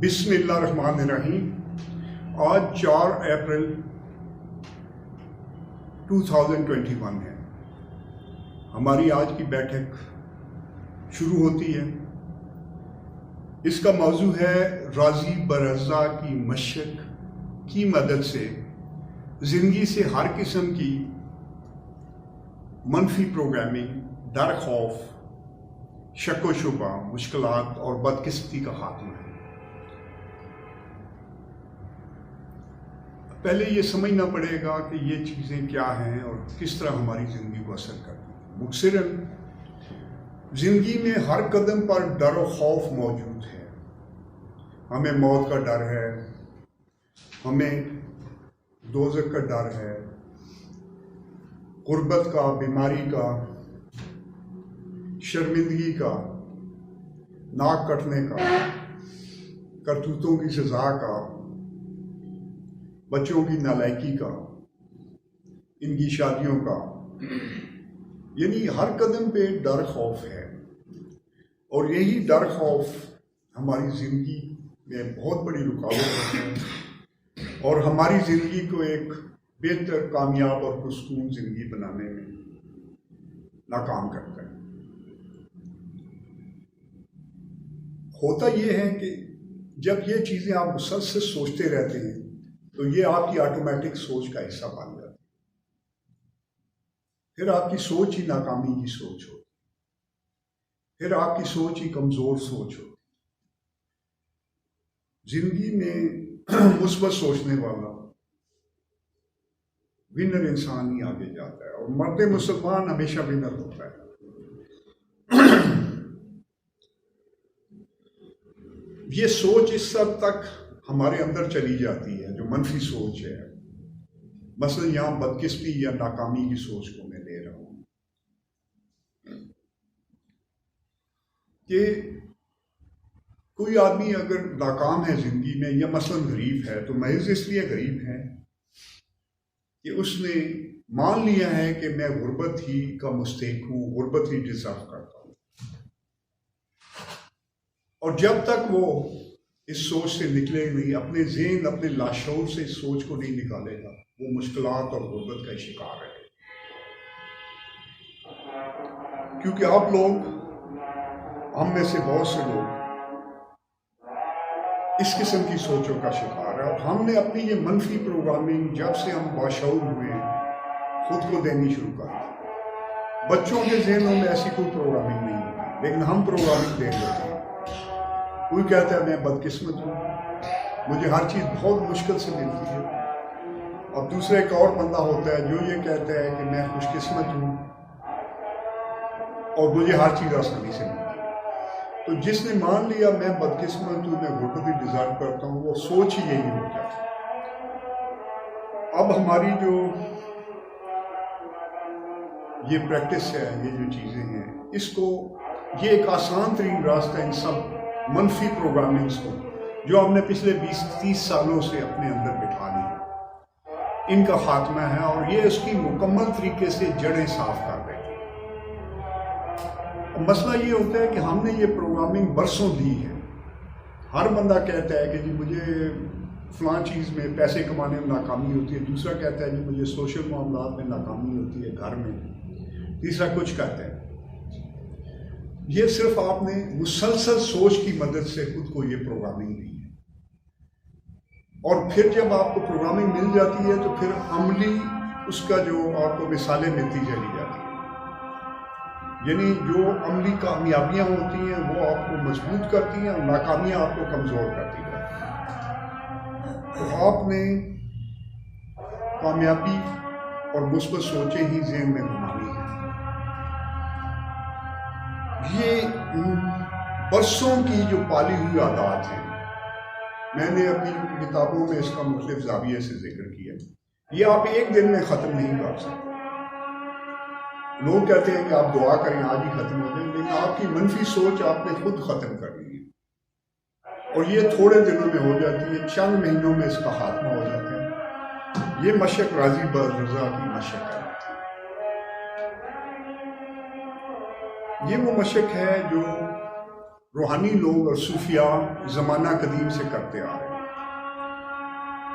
बिस्मिल्लाहिर्रहमानिर्रहीम। आज 4 अप्रैल 2021 है। हमारी आज की बैठक शुरू होती है। इसका मौजू है राजी बरज़ा की मशक की मदद से ज़िंदगी से हर किस्म की मनफी प्रोग्रामिंग, डर, खौफ, शक व शुबा, मुश्किलात और बदकिस्मती का खात्मा है। पहले ये समझना पड़ेगा कि ये चीज़ें क्या हैं और किस तरह हमारी ज़िंदगी को असर करती हैं। मुख्तसरन ज़िंदगी में हर कदम पर डर और खौफ मौजूद है। हमें मौत का डर है, हमें दोज़ख का डर है, गुर्बत का, बीमारी का, शर्मिंदगी का, नाक कटने का, करतूतों की सज़ा का, बच्चों की नालायकी का, इनकी शादियों का, यानी हर कदम पे डर खौफ है। और यही डर खौफ हमारी ज़िंदगी में बहुत बड़ी रुकावट है और हमारी ज़िंदगी को एक बेहतर, कामयाब और पुरसकून ज़िंदगी बनाने में नाकाम करता है। होता यह है कि जब ये चीज़ें आप मुसलसल सोचते रहते हैं तो ये आपकी ऑटोमेटिक सोच का हिस्सा बन जाती है। फिर आपकी सोच ही नाकामी की सोच होती, फिर आपकी सोच ही कमज़ोर सोच होती। जिंदगी में मुस्बत सोचने वाला विनर इंसान ही आगे जाता है और मर्द मुसलमान हमेशा विनर होता है। ये सोच इस हद तक हमारे अंदर चली जाती है जो मनफी सोच है। मसलन यहाँ बदकिस्मती या नाकामी की सोच को मैं ले रहा हूँ कि कोई आदमी अगर नाकाम है जिंदगी में या मसलन गरीब है तो महज इसलिए गरीब है कि उसने मान लिया है कि मैं गुर्बत ही का मुस्तहिक हूँ, गुर्बत ही डिजर्व करता हूँ। और जब तक वो इस सोच से निकले नहीं, अपने ज़हन, अपने लाशऊर से इस सोच को नहीं निकालेगा, वो मुश्किलात और गुर्बत का शिकार है। क्योंकि आप लोग, हम में से बहुत से लोग इस किस्म की सोचों का शिकार है और हमने अपनी ये मनफी प्रोग्रामिंग जब से हम बाशऊर हुए खुद को देनी शुरू कर दी। बच्चों के ज़हनों में ऐसी कोई प्रोग्रामिंग नहीं होती, लेकिन हम प्रोग्रामिंग दे देते हैं। कोई कहता है मैं बदकिस्मत हूँ, मुझे हर चीज़ बहुत मुश्किल से मिलती है, और दूसरा एक और बंदा होता है जो ये कहता है कि मैं खुशकिस्मत हूँ और मुझे हर चीज़ आसानी से मिलती है। तो जिसने मान लिया मैं बदकिस्मत हूँ, मैं गुर्बत ही डिजर्व करता हूँ, वो सोच ही यही हो जाती है। अब हमारी जो ये प्रैक्टिस है, ये जो चीज़ें हैं, इसको ये एक आसान तरीन रास्ता है इन सब मनफी प्रोग्रामिंग्स को जो हमने पिछले 20-30 सालों से अपने अंदर बिठा ली, इनका खात्मा है और ये उसकी मुकम्मल तरीके से जड़ें साफ कर देगी। मसला ये होता है कि हमने ये प्रोग्रामिंग बरसों दी है। हर बंदा कहता है कि जी मुझे फ़लाँ चीज़ में पैसे कमाने में नाकामी होती है, दूसरा कहता है जी मुझे सोशल मामलात में नाकामी होती है घर में, तीसरा कुछ कहता है। ये सिर्फ आपने मुसलसल सोच की मदद से खुद को ये प्रोग्रामिंग दी है। और फिर जब आपको प्रोग्रामिंग मिल जाती है तो फिर अमली उसका जो आपको मिसालें मिलती चली जाती है, यानी जो अमली कामयाबियां होती हैं वो आपको मजबूत करती हैं और नाकामियां आपको कमज़ोर करती हैं। तो आपने कामयाबी और मुस्बत सोचें ही ज़हन में घुमानी है। ये बरसों की जो पाली हुई आदत है, मैंने अपनी किताबों में इसका मुख्तलिफ ज़ाविये से जिक्र किया। ये आप एक दिन में ख़त्म नहीं कर सकते। लोग कहते हैं कि आप दुआ करें आज ही ख़त्म हो जाए, लेकिन आपकी मनफी सोच आपने खुद ख़त्म करनी है और ये थोड़े दिनों में हो जाती है, चंद महीनों में इसका खात्मा हो जाता है। ये मशक राजी बरज़ा की मशक है। ये वो मशक है जो रूहानी लोग और सूफिया ज़माना कदीम से करते आ रहे हैं,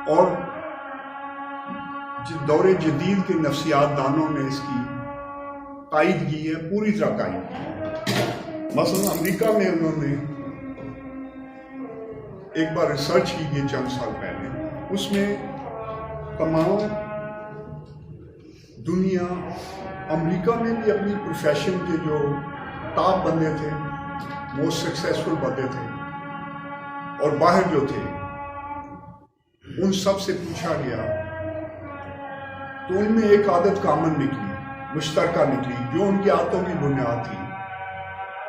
और दौरे जदीद के नफ्सियात दानों ने इसकी तायद की है, पूरी तरह तायद की है। मसलन अमेरिका में उन्होंने एक बार रिसर्च की गई चंद साल पहले, उसमें तमाम दुनिया, अमेरिका में भी अपनी प्रोफेशन के जो टॉप बंदे थे, मोस्ट सक्सेसफुल बंदे थे, और बाहर जो थे, उन सब से पूछा गया तो उनमें एक आदत कॉमन निकली, मुश्तरका निकली, जो उनकी आदतों की बुनियाद थी।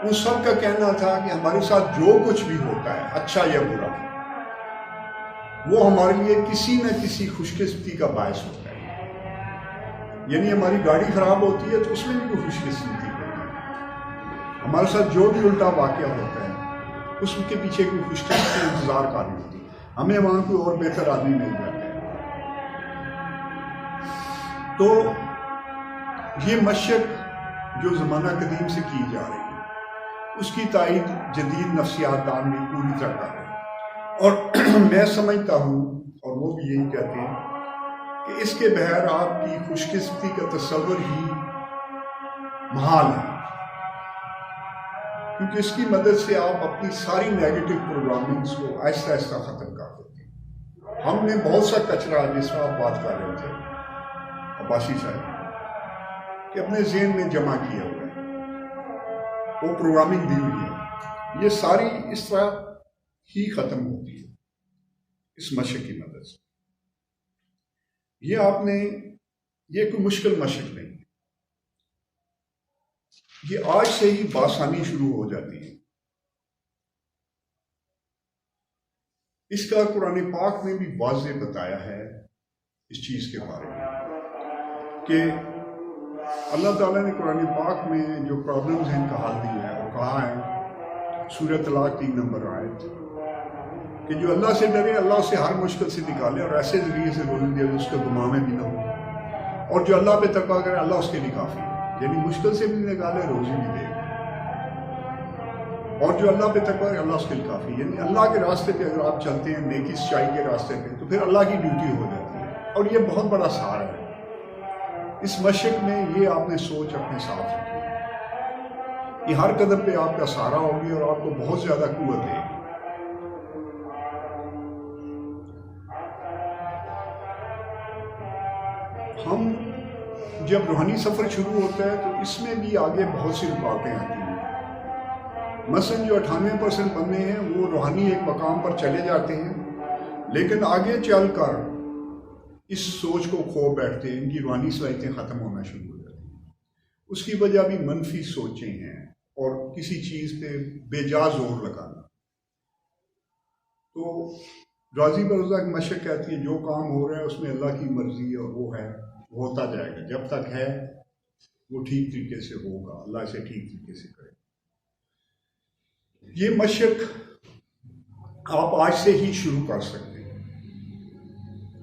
उन सब का कहना था कि हमारे साथ जो कुछ भी होता है, अच्छा या बुरा, वो हमारे लिए किसी न किसी खुशकिस्मती का बायस होता है। यानी हमारी गाड़ी खराब होती है तो उसमें भी कोई खुशकिस्मती होती है। हमारे साथ जो भी उल्टा वाकया होता है, उसके पीछे कोई खुशकिस्मती इंतजार कारी होती है, हमें वहां कोई और बेहतर आदमी मिल जाता है। तो ये मशक जो ज़माना कदीम से की जा रही है, उसकी तायद जदीद नफ्सियात दान भी पूरी तरह कर रहे हैं। और मैं समझता हूँ, और वो भी यही कहते हैं कि इसके बगैर आपकी खुशकिस्मती का तस्वर ही महाल है, क्योंकि इसकी मदद से आप अपनी सारी नेगेटिव प्रोग्रामिंग्स को आहिस्ता आहिस्ता ख़त्म कर देते हैं। हमने बहुत सा कचरा, जिसमें आप बात कर रहे थे अब्बासी साहब, कि अपने ज़हन में जमा किया हुआ है, वो प्रोग्रामिंग दी हुई है, ये सारी इस तरह ही ख़त्म होती है इस मशक की मदद से। ये आपने, ये कोई मुश्किल मशक नहीं है, ये आज से ही बासानी शुरू हो जाती है। इसका कुरान पाक में भी वाज़े बताया है इस चीज़ के बारे में कि अल्लाह ताला ने कुरान पाक में जो प्रॉब्लम्स हैं इनका हल दिया है, और कहा है सूरह तलाक 3 नंबर आयत, कि जो अल्लाह से डरे, अल्लाह उसे हर मुश्किल से निकाले और ऐसे जरिए से रोज़ी दे उसके गुनाह में भी ना हो, और जो अल्लाह पे तकवा करे अल्लाह उसके लिए काफ़ी है। यानी मुश्किल से भी निकाले, रोज़ी भी दे, और जो अल्लाह पे तकवा करे अल्लाह उसके लिए काफ़ी। यानी अल्लाह के रास्ते पे अगर आप चलते हैं, नेकी सच्चाई के रास्ते पे, तो फिर अल्लाह की ड्यूटी हो जाती है, और ये बहुत बड़ा सहारा है। इस मशक में ये आपने सोच अपने साथ रखी, ये हर कदम पे आपका सहारा होगी और आपको बहुत ज्यादा कुव्वत देगी। हम जब रूहानी सफर शुरू होता है तो इसमें भी आगे बहुत सी रुकावटें आती हैं। मसलन जो 98% बंदे हैं वो रूहानी एक मकाम पर चले जाते हैं, लेकिन आगे चलकर इस सोच को खो बैठते हैं, इनकी रूहानी सलाहियतें ख़त्म होना शुरू हो जाती हैं। उसकी वजह भी मनफी सोचें हैं और किसी चीज़ पे बेजा जोर लगाना। तो राजी बरोज़ा की मशक कहती है जो काम हो रहा है उसमें अल्लाह की मर्जी और वो है, वो होता जाएगा, जब तक है वो ठीक तरीके से होगा, अल्लाह इसे ठीक तरीके से करे। ये मशक आप आज से ही शुरू कर सकते हैं,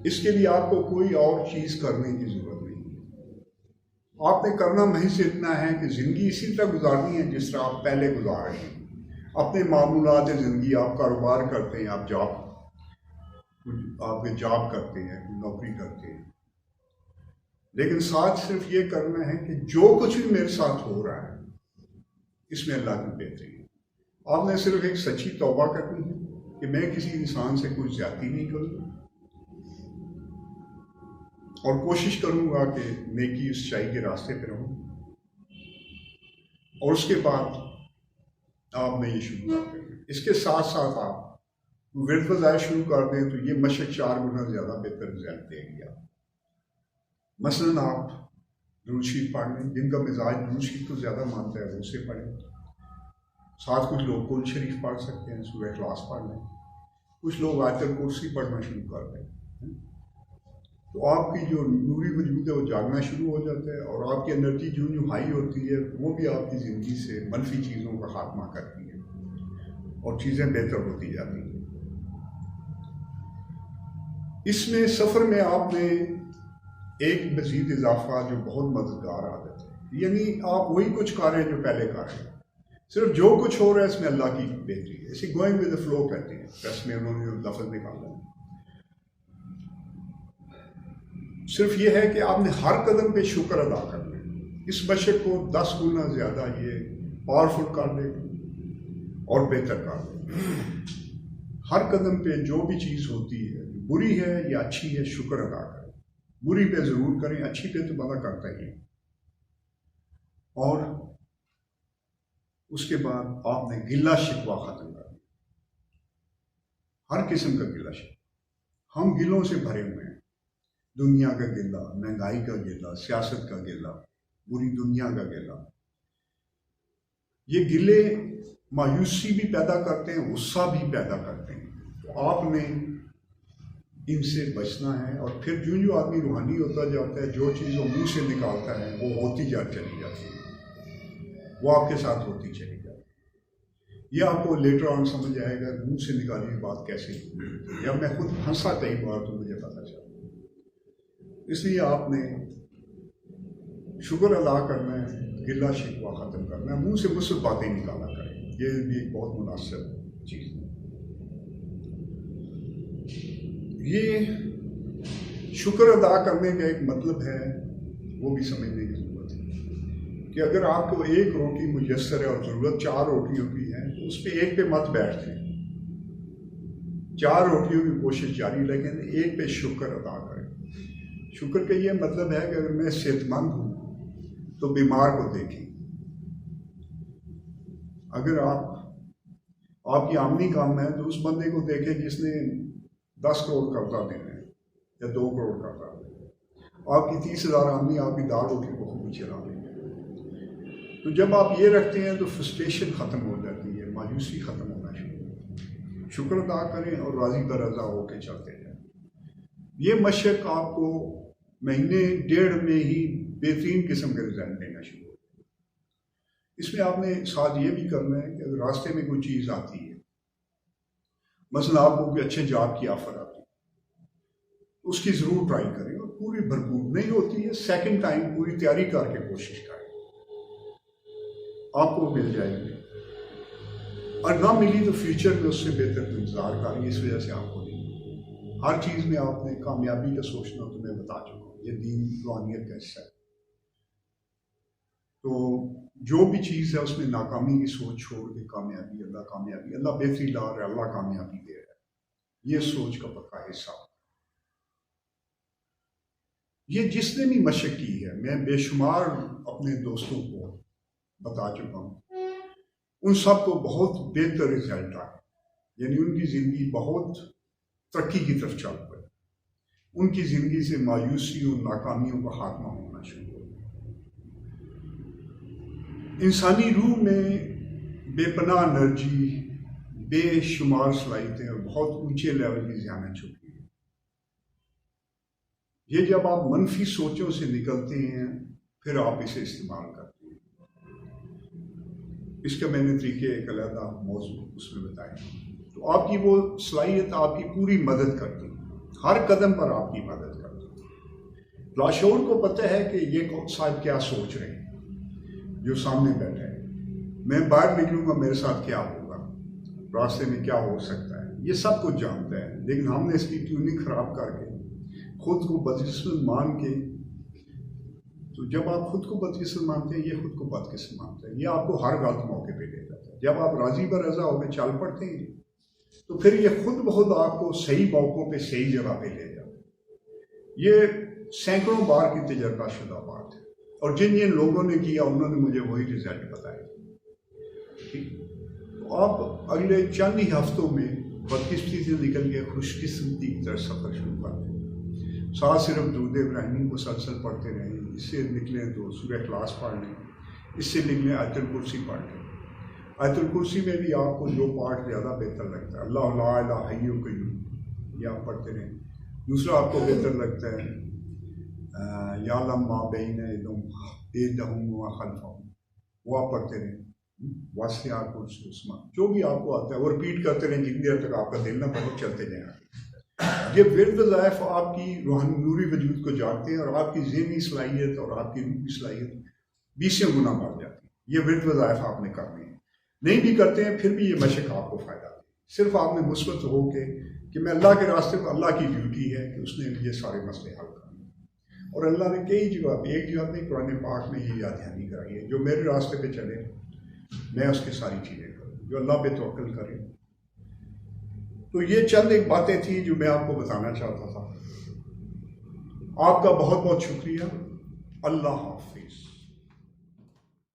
इसके लिए आपको कोई और चीज़ करने की ज़रूरत नहीं है। आपने करना महज इतना है कि ज़िंदगी इसी तरह गुजारनी है जिस तरह आप पहले गुजार रहे हैं। अपने मामूलात ज़िंदगी, आप कारोबार करते हैं, आप जॉब करते हैं, नौकरी करते हैं, लेकिन साथ सिर्फ ये करना है कि जो कुछ भी मेरे साथ हो रहा है इसमें अल्लाह की बेहतरी है। आपने सिर्फ एक सच्ची तौबा करनी है कि मैं किसी इंसान से कोई ज्यादती नहीं करूँगा और कोशिश करूँगा कि नेकी सच्चाई के रास्ते पर रहूँ। और उसके बाद आपने ये शुरू कर दें। इसके साथ साथ आप विर्द फ़ज़ाइल शुरू कर दें तो ये मशक 4 गुना ज़्यादा बेहतर रिजल्ट देगी। आप मसलन आप दुरूद शरीफ पढ़ लें, जिनका मिजाज दुरूद शरीफ को ज़्यादा मानता है वो उसे पढ़ें। साथ कुछ लोग कुल शरीफ पढ़ सकते हैं, सूरह इखलास पढ़ लें, कुछ लोग आयतुल कुर्सी पढ़ना शुरू कर दें। तो आपकी जो नूरी वजूद है वो जागना शुरू हो जाता है और आपकी एनर्जी जो हाई होती है वो भी आपकी ज़िंदगी से मनफी चीज़ों का खात्मा करती है और चीज़ें बेहतर होती जाती हैं। इसमें सफ़र में आपने एक मज़ीद इजाफा जो बहुत मददगार आदत है, यानी आप वही कुछ कर रहे हैं जो पहले कर रहे हैं, सिर्फ जो कुछ हो रहा है इसमें अल्लाह की बेहतरी है, इसी गोइंग विद द फ्लो कहते हैं। प्रेस में उन्होंने लफ्ज निकाला, सिर्फ ये है कि आपने हर कदम पे शुक्र अदा करना है। इस मशक को 10 गुना ज़्यादा ये पावरफुल कर दे और बेहतर कर दे। हर कदम पे जो भी चीज़ होती है, बुरी है या अच्छी है, शुक्र अदा करें। बुरी पे ज़रूर करें, अच्छी पे तो बंदा करता ही है। और उसके बाद आपने गिला शिकवा ख़त्म कर दिया, हर किस्म का गिला शिकवा। हम गिलों से भरे हुए हैं, दुनिया का गिला, महंगाई का गिला, सियासत का गिला, पूरी दुनिया का गिला। ये गिले मायूसी भी पैदा करते हैं, गुस्सा भी पैदा करते हैं। तो आपने इनसे बचना है। और फिर जो जो आदमी रूहानी होता जाता है, जो चीज़ वो मुंह से निकालता है वो होती चली जाती है, वो आपके साथ होती चली जाती है। ये आपको लेटर ऑन समझ आएगा मुंह से निकाली हुई बात कैसे होती है। या मैं खुद हंसा कई बार तो मुझे पता चला। इसलिए आपने शुक्र अदा करना है, गिला शिकवा ख़त्म करना है, मुंह से मुस्ब बातें निकाला करें। ये भी एक बहुत मुनासिब चीज़ है। ये शुक्र अदा करने का एक मतलब है, वो भी समझने की ज़रूरत है कि अगर आपको एक रोटी मुयस्सर है और ज़रूरत 4 रोटियों की है, तो उस पर एक पे मत बैठते। 4 रोटियों की कोशिश जारी, लेकिन एक पे शुक्र अदा करें। शुक्र का ये मतलब है कि अगर मैं सेहतमंद हूँ तो बीमार को देखें। अगर आपकी आमदनी कम है तो उस बंदे को देखें जिसने 10 करोड़ कर्जा देना है या 2 करोड़ कर्जा देना है। आपकी 30,000 आमदनी आपकी दाल रोटी को खूब चला देंगे। तो जब आप ये रखते हैं तो फ्रस्ट्रेशन ख़त्म हो जाती है, मायूसी ख़त्म होना शुरू। शुक्र अदा करें और राज़ी पर रज़ा होकर चलते जाएं। ये मशक आपको महीने 1.5 में ही बेहतरीन किस्म के रिजल्ट देना शुरू हो। इसमें आपने साथ ये भी करना है कि अगर रास्ते में कोई चीज़ आती है, मसलन आपको कोई अच्छे जॉब की ऑफर आती है, उसकी ज़रूर ट्राई करें। और पूरी भरपूर नहीं होती है, सेकंड टाइम पूरी तैयारी करके कोशिश करें, आपको मिल जाएगी। और ना मिली तो फ्यूचर में उससे बेहतर इंतज़ार करें। इस वजह से आपको नहीं, हर चीज़ में आपने कामयाबी का सोचना, तो मैं बता चुका हूँ, ये दीन रूहानियत का हिस्सा है। तो जो भी चीज़ है उसमें नाकामी की सोच छोड़ के कामयाबी, अल्लाह बेहतरी ला रहा है, अल्लाह कामयाबी दे रहा है, ये सोच का पक्का हिस्सा। ये जिसने भी मशक की है, मैं बेशुमार अपने दोस्तों को बता चुका हूँ, उन सब को बहुत बेहतर रिजल्ट आए, यानी उनकी ज़िंदगी बहुत तरक्की की तरफ चल पड़े। उनकी ज़िंदगी से मायूसी और नाकामियों का खात्मा होना शुरू हो। इंसानी रूह में बेपनाह एनर्जी, बेशुमार सलाहियतें और बहुत ऊंचे लेवल की ज़ियादत छुपी है। ये जब आप मनफी सोचों से निकलते हैं, फिर आप इसे इस्तेमाल करते हैं। इसका मैंने तरीके एक अलग मौजूद उसमें बताया। तो आपकी वो सलाहियत आपकी पूरी मदद करती है, हर कदम पर आपकी मदद करती है। लाशऊर को पता है कि ये साहब क्या सोच रहे हैं जो सामने बैठे हैं, मैं बाहर निकलूंगा मेरे साथ क्या होगा, रास्ते में क्या हो सकता है, ये सब कुछ जानता है। लेकिन हमने इसकी ट्यूनिंग खराब करके खुद को बदकिस्मत मान के, तो जब आप खुद को बदकिस्मत मानते हैं, ये खुद को बदकिस्मत मानते हैं, ये आपको हर गलत मौके पे ले जाता है। जब आप राजी पर रजा होकर चल पड़ते हैं, तो फिर ये खुद बहुत आपको सही मौकों पे सही जगह पे ले जाता है। ये सैकड़ों बार की तजर्बा शुदा बात है, और जिन जिन लोगों ने किया उन्होंने मुझे वही रिजल्ट बताया। तो आप अगले चंद ही हफ्तों में बदकिस्मती से निकल के खुशकिस्मती की तरफ सफर शुरू करते हैं। साथ सिर्फ दुरूद इब्राहिमी मुसलसल पढ़ते रहें, इससे निकलें तो सूरह इखलास पढ़ लें, इससे निकलें आयतुल कुर्सी पढ़ लें। आयतुल कुर्सी में भी आपको जो पाठ ज़्यादा बेहतर लगता है, अल्लाह ला इलाहा हय्युन क़य्यूम, ये आप पढ़ते रहें। दूसरा आपको बेहतर लगता है यालम मा बैन यदैहिम व खल्फहुम, वो आप पढ़ते रहें। वासिया कुर्सी उस्मा, जो भी आपको आता है वो रिपीट करते रहें जितनी देर तक आपका दिल ना भरे, चलते जाएं। ये विर्द वज़ाइफ आपकी रूहानी नूरी वजूद को जागते हैं और आपकी ज़हनी सलाहियत और आपकी रूह की सलाहियत 20 गुना बढ़ जाती है। ये विर्द वज़ाइफ आपने करने हैं। नहीं भी करते हैं फिर भी ये मशक आपको फ़ायदा दे। सिर्फ आपने मुस्बत हो कि मैं अल्लाह के रास्ते पर, अल्लाह की ड्यूटी है कि उसने ये सारे मसले हल करने। और अल्लाह ने कई जगह, एक जगह पे कुरान पाक में ये याद दहानी कराई है, जो मेरे रास्ते पे चले मैं उसकी सारी चीज़ें करूँ, जो अल्लाह पे तवक्कल करे। तो ये चंद एक बातें थी जो मैं आपको बताना चाहता था। आपका बहुत बहुत शुक्रिया। अल्लाह हाफिज़।